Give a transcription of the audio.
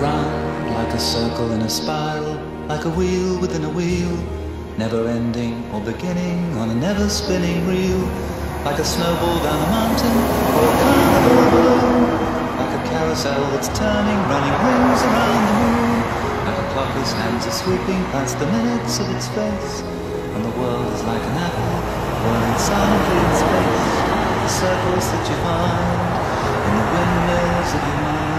round, like a circle in a spiral, like a wheel within a wheel, never ending or beginning on a never spinning reel, like a snowball down a mountain or a carnival balloon, like a carousel that's turning, running rings around the moon, like a clock whose hands are sweeping past the minutes of its face, and the world is like an apple whirling silently in space, the circles that you find in the windmills of your mind.